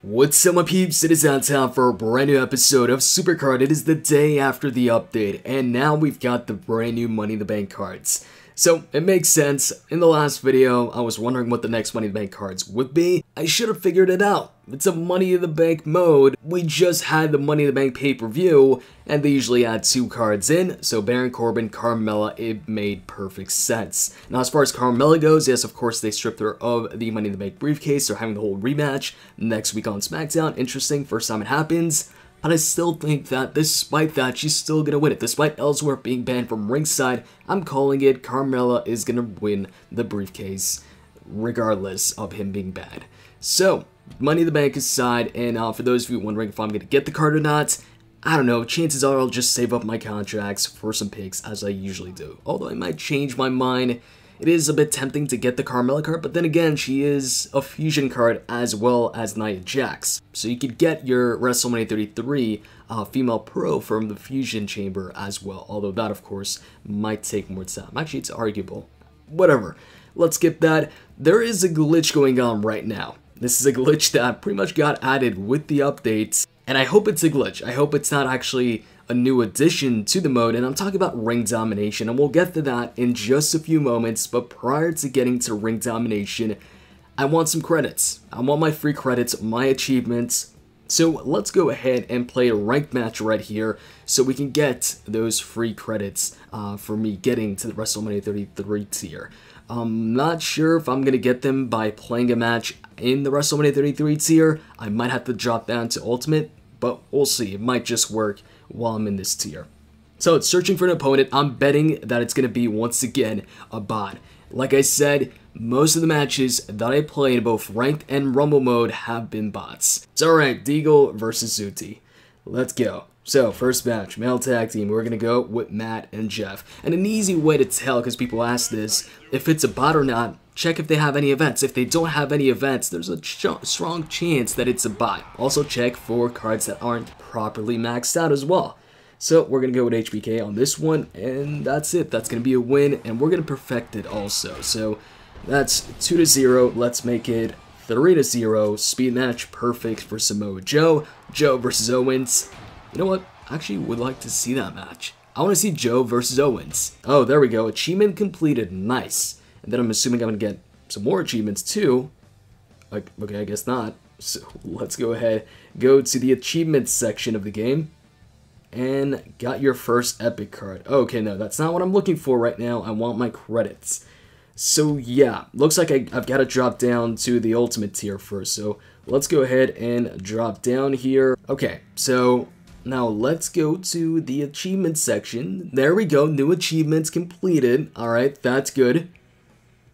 What's up my peeps, it is now time for a brand new episode of Supercard. It is the day after the update, and now we've got the brand new Money in the Bank cards. So, it makes sense. In the last video, I was wondering what the next Money in the Bank cards would be. I should have figured it out. It's a Money in the Bank mode. We just had the Money in the Bank pay-per-view, and they usually add 2 cards in. So Baron Corbin, Carmella, it made perfect sense. Now as far as Carmella goes, yes, of course they stripped her of the Money in the Bank briefcase. They're having the whole rematch next week on SmackDown. Interesting, first time it happens. But I still think that despite that, she's still gonna win it. Despite Ellsworth being banned from ringside, I'm calling it. Carmella is gonna win the briefcase, regardless of him being banned. So, Money in the Bank aside, and for those of you wondering if I'm gonna get the card or not, I don't know, chances are I'll just save up my contracts for some picks as I usually do. Although I might change my mind. It is a bit tempting to get the Carmella card, but then again, she is a fusion card as well as Nia Jax. So you could get your WrestleMania 33 female pro from the fusion chamber as well. Although that, of course, might take more time. Actually, it's arguable. Whatever. Let's skip that. There is a glitch going on right now. This is a glitch that pretty much got added with the updates. And I hope it's a glitch. I hope it's not actually a new addition to the mode, and I'm talking about ring domination, and we'll get to that in just a few moments. But prior to getting to ring domination, I want some credits. I want my free credits, my achievements. So let's go ahead and play a ranked match right here so we can get those free credits for me getting to the WrestleMania 33 tier. I'm not sure if I'm going to get them by playing a match in the WrestleMania 33 tier. I might have to drop down to Ultimate, but we'll see. It might just work while I'm in this tier. So it's searching for an opponent. I'm betting that it's going to be, once again, a bot. Like I said, most of the matches that I play in both Ranked and Rumble mode have been bots. So alright, Deagle versus Zuti. Let's go. So, first match, male tag team, we're going to go with Matt and Jeff. And an easy way to tell, because people ask this, if it's a bot or not, check if they have any events. If they don't have any events, there's a strong chance that it's a bot. Also check for cards that aren't properly maxed out as well. So, we're going to go with HBK on this one, and that's it. That's going to be a win, and we're going to perfect it also. So, that's 2-0. Let's make it 3-0. Speed match, perfect for Samoa Joe. Joe versus Owens. You know what? I actually would like to see that match. I want to see Joe versus Owens. Oh, there we go. Achievement completed. Nice. And then I'm assuming I'm going to get some more achievements too. Like, okay, I guess not. So let's go ahead. Go to the achievements section of the game. And got your first epic card. Okay, no, that's not what I'm looking for right now. I want my credits. So yeah, looks like I've got to drop down to the ultimate tier first. So let's go ahead and drop down here. Okay, so now let's go to the achievement section. There we go, new achievements completed. Alright, that's good.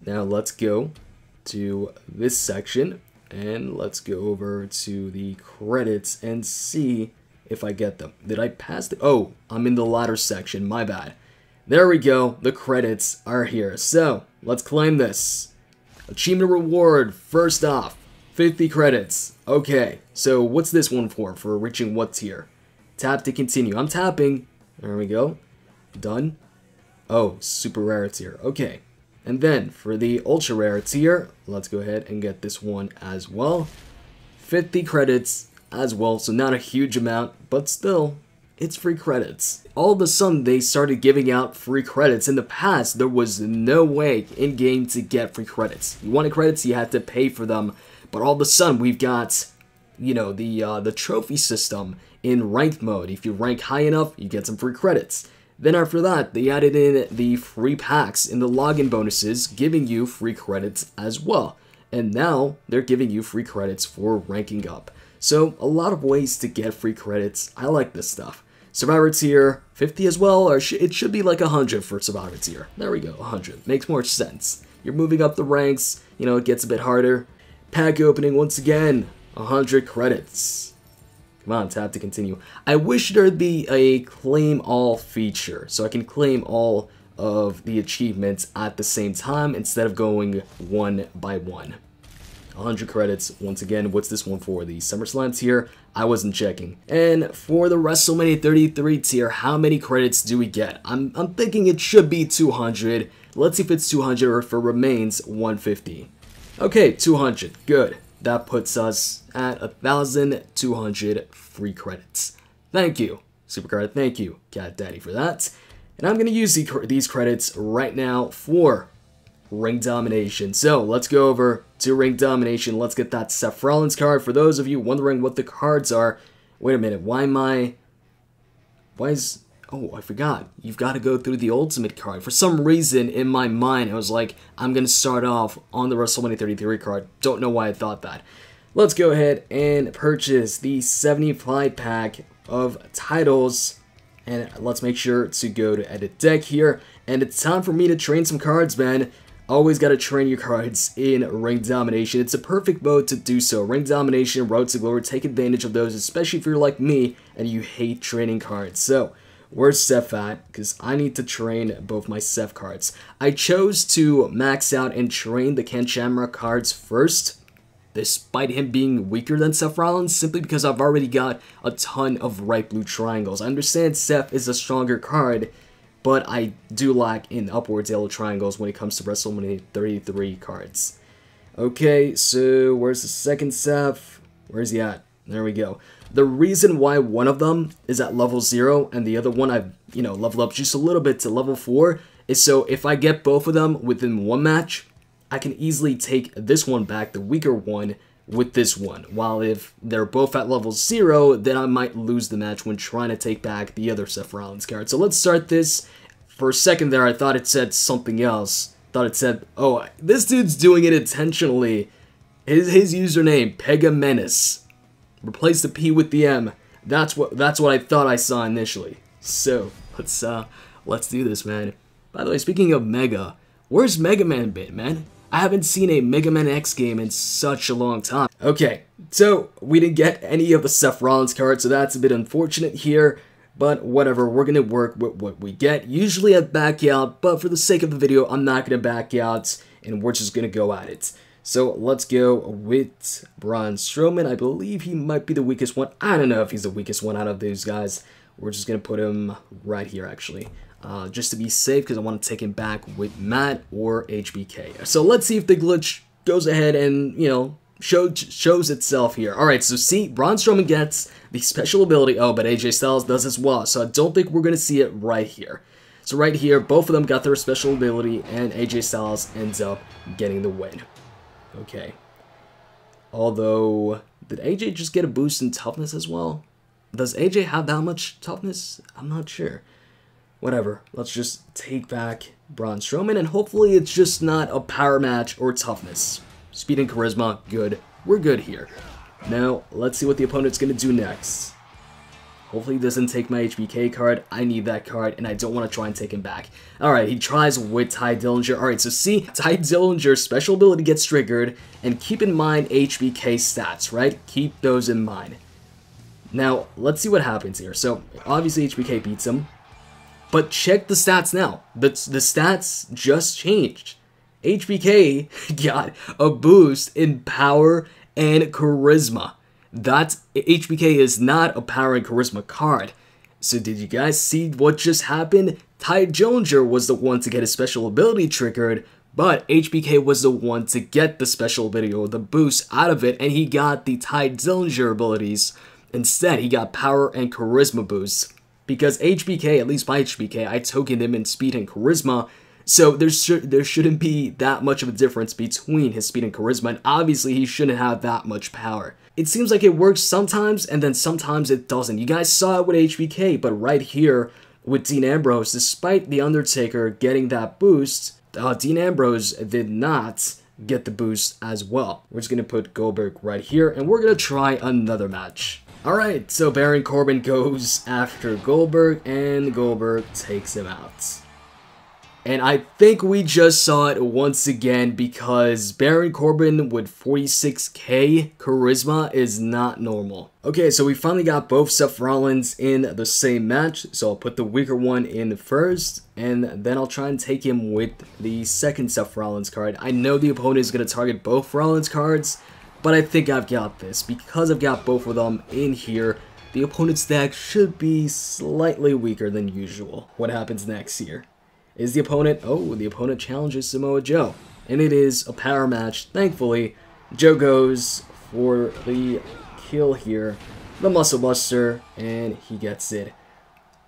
Now let's go to this section, and let's go over to the credits and see if I get them. Did I pass the... Oh, I'm in the ladder section, my bad. There we go, the credits are here. So, let's claim this. Achievement reward, first off, 50 credits. Okay, so what's this one for? For reaching what tier? Tap to continue. I'm tapping. There we go. Done. Oh, super rare tier. Okay. And then for the ultra rare tier, let's go ahead and get this one as well. 50 credits as well. So not a huge amount, but still, it's free credits. All of a sudden, they started giving out free credits. In the past, there was no way in-game to get free credits. You wanted credits, you had to pay for them. But all of a sudden, we've got, you know, the trophy system in ranked mode. If you rank high enough, you get some free credits. Then after that, they added in the free packs in the login bonuses, giving you free credits as well. And now, they're giving you free credits for ranking up. So, a lot of ways to get free credits. I like this stuff. Survivor tier, 50 as well, or it should be like 100 for Survivor tier. There we go, 100. Makes more sense. You're moving up the ranks, you know, it gets a bit harder. Pack opening once again, 100 credits. Come on, tap to continue. I wish there'd be a claim all feature, so I can claim all of the achievements at the same time instead of going one by one. 100 credits. Once again, what's this one for? The SummerSlam tier? I wasn't checking. And for the WrestleMania 33 tier, how many credits do we get? I'm thinking it should be 200. Let's see if it's 200 or if it remains 150. Okay, 200. Good. that puts us at 1,200 free credits. Thank you, Supercard. Thank you, Cat Daddy, for that. And I'm going to use these credits right now for Ring Domination. So let's go over to Ring Domination. Let's get that Seth Rollins card. For those of you wondering what the cards are, wait a minute, oh, I forgot. You've got to go through the Ultimate card. For some reason, in my mind, I was like, I'm going to start off on the WrestleMania 33 card. Don't know why I thought that. Let's go ahead and purchase the 75 pack of titles. And let's make sure to go to Edit Deck here. And it's time for me to train some cards, man. Always got to train your cards in Ring Domination. It's a perfect mode to do so. Ring Domination, Road to Glory, take advantage of those, especially if you're like me and you hate training cards. So, where's Seth at? Because I need to train both my Seth cards. I chose to max out and train the Ken Shamrock cards first, despite him being weaker than Seth Rollins, simply because I've already got a ton of right blue triangles. I understand Seth is a stronger card, but I do lack in upwards yellow triangles when it comes to WrestleMania 33 cards. Okay, so where's the second Seth? Where's he at? There we go. The reason why one of them is at level 0 and the other one I've, leveled up just a little bit to level 4 is so if I get both of them within one match, I can easily take this one back, the weaker one, with this one. While if they're both at level 0, then I might lose the match when trying to take back the other Seth Rollins card. So let's start this. For a second there, I thought it said something else. Thought it said, oh, this dude's doing it intentionally. His username, Pegamenis. Replace the P with the M. That's what I thought I saw initially. So let's do this, man. By the way, speaking of Mega, where's Mega Man been, man? I haven't seen a Mega Man X game in such a long time. Okay, so we didn't get any of the Seth Rollins cards, so that's a bit unfortunate here. But whatever, we're going to work with what we get. Usually I back out, but for the sake of the video, I'm not going to back out, and we're just going to go at it. So let's go with Braun Strowman. I believe he might be the weakest one. I don't know if he's the weakest one out of these guys. We're just going to put him right here, actually. Just to be safe, because I want to take him back with Matt or HBK. So let's see if the glitch goes ahead and, shows itself here. Alright, so see, Braun Strowman gets the special ability. Oh, but AJ Styles does as well. So I don't think we're going to see it right here. So right here, both of them got their special ability, and AJ Styles ends up getting the win. Okay. Although, did AJ just get a boost in toughness as well? Does AJ have that much toughness? I'm not sure. Whatever, let's just take back Braun Strowman, and hopefully it's just not a power match or toughness. Speed and charisma, good. We're good here. Now, let's see what the opponent's going to do next. Hopefully he doesn't take my HBK card. I need that card, and I don't want to try and take him back. Alright, he tries with Ty Dillinger. Alright, so see, Ty Dillinger's special ability gets triggered, and keep in mind HBK stats, right? Keep those in mind. Now, let's see what happens here. So, obviously HBK beats him. But check the stats now. The stats just changed. HBK got a boost in power and charisma. HBK is not a power and charisma card. So did you guys see what just happened? Ty Dillinger was the one to get his special ability triggered, but HBK was the one to get the special ability or the boost out of it, and he got the Ty Dillinger abilities. Instead, he got power and charisma boosts. Because HBK, at least by HBK, I tokened him in speed and charisma, so there shouldn't be that much of a difference between his speed and charisma, and obviously he shouldn't have that much power. It seems like it works sometimes, and then sometimes it doesn't. You guys saw it with HBK, but right here with Dean Ambrose, despite The Undertaker getting that boost, Dean Ambrose did not get the boost as well. We're just going to put Goldberg right here, and we're going to try another match. Alright, so Baron Corbin goes after Goldberg, and Goldberg takes him out. And I think we just saw it once again, because Baron Corbin with 46k charisma is not normal. Okay, so we finally got both Seth Rollins in the same match, so I'll put the weaker one in first, and then I'll try and take him with the second Seth Rollins card. I know the opponent is going to target both Rollins cards, but I think I've got this. Because I've got both of them in here, the opponent's deck should be slightly weaker than usual. What happens next here? Is the opponent... Oh, the opponent challenges Samoa Joe. And it is a power match, thankfully, Joe goes for the kill here, the Muscle Buster, and he gets it.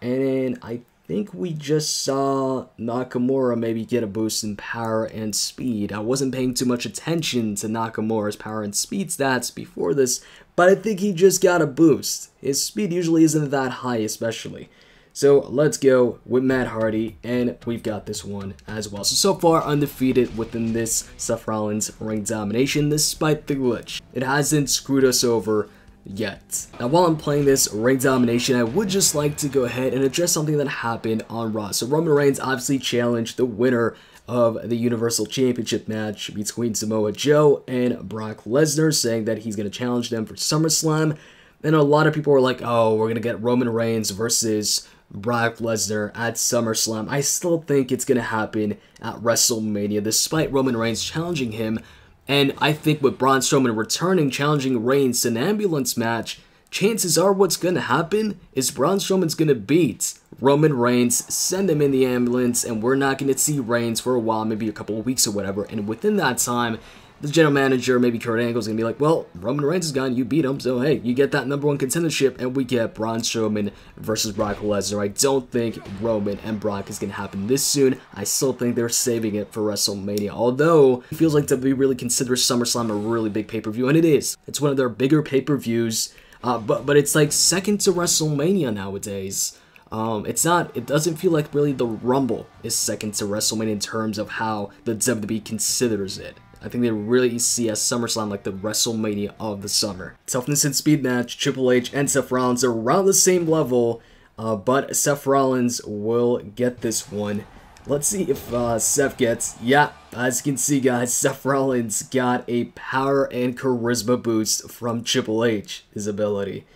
And I think we just saw Nakamura maybe get a boost in power and speed. I wasn't paying too much attention to Nakamura's power and speed stats before this, but I think he just got a boost. His speed usually isn't that high, especially. So let's go with Matt Hardy, and we've got this one as well. So far undefeated within this Seth Rollins Ring Domination, despite the glitch. It hasn't screwed us over yet. Now, while I'm playing this Ring Domination, I would just like to go ahead and address something that happened on Raw. So Roman Reigns obviously challenged the winner of the Universal Championship match between Samoa Joe and Brock Lesnar, saying that he's going to challenge them for SummerSlam. And a lot of people were like, oh, we're going to get Roman Reigns versus Brock Lesnar at SummerSlam. I still think it's going to happen at WrestleMania, despite Roman Reigns challenging him. And I think with Braun Strowman returning, challenging Reigns to an ambulance match, chances are what's going to happen is Braun Strowman's going to beat Roman Reigns, send him in the ambulance, and we're not going to see Reigns for a while, maybe a couple of weeks or whatever. And within that time, the general manager, maybe Kurt Angle's going to be like, well, Roman Reigns is gone, you beat him, so hey, you get that #1 contendership, and we get Braun Strowman versus Brock Lesnar. I don't think Roman and Brock is going to happen this soon. I still think they're saving it for WrestleMania, although it feels like WWE really considers SummerSlam a really big pay-per-view, and it is. It's one of their bigger pay-per-views, but it's like second to WrestleMania nowadays. It doesn't feel like really the Rumble is second to WrestleMania in terms of how the WWE considers it. I think they really see as SummerSlam like the WrestleMania of the summer. Toughness and speed match, Triple H and Seth Rollins are around the same level, but Seth Rollins will get this one. Let's see if Seth gets, yeah, as you can see guys, Seth Rollins got a power and charisma boost from Triple H, his ability.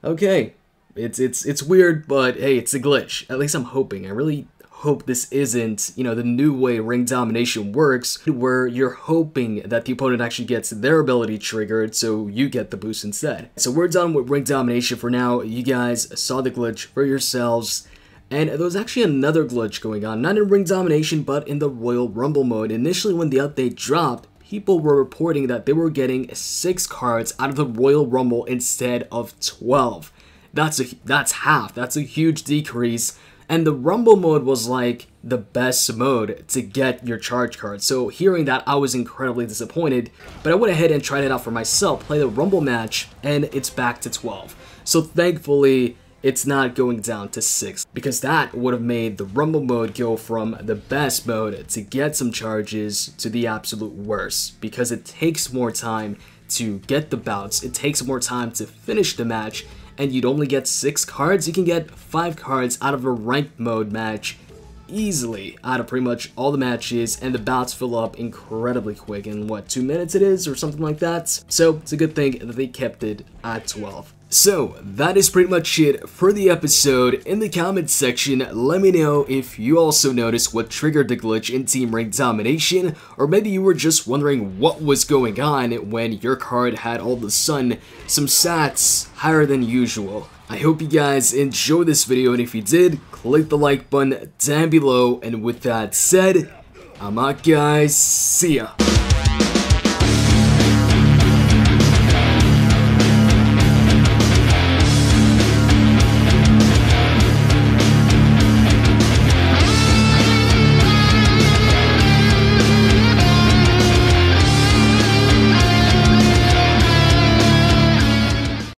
Okay, it's weird, but hey, it's a glitch. At least I'm hoping. I really hope this isn't, you know, the new way Ring Domination works, where you're hoping that the opponent actually gets their ability triggered, so you get the boost instead. So we're done with Ring Domination for now. You guys saw the glitch for yourselves, and there was actually another glitch going on, not in Ring Domination, but in the Royal Rumble mode. Initially, when the update dropped, people were reporting that they were getting 6 cards out of the Royal Rumble instead of 12. That's half. That's a huge decrease. And the Rumble mode was like the best mode to get your charge card. So hearing that, I was incredibly disappointed, but I went ahead and tried it out for myself, played the Rumble match, and it's back to 12. So thankfully, it's not going down to 6, because that would have made the Rumble mode go from the best mode to get some charges to the absolute worst, because it takes more time to get the bouts, it takes more time to finish the match, and you'd only get 6 cards. You can get 5 cards out of a ranked mode match easily out of pretty much all the matches, and the bouts fill up incredibly quick in what, 2 minutes it is or something like that. So it's a good thing that they kept it at 12. So that is pretty much it for the episode. In the comments section, let me know if you also noticed what triggered the glitch in Team Ring Domination, or maybe you were just wondering what was going on when your card had all of a sudden some stats higher than usual. I hope you guys enjoyed this video, and if you did, click the like button down below, and with that said, I'm out guys, see ya!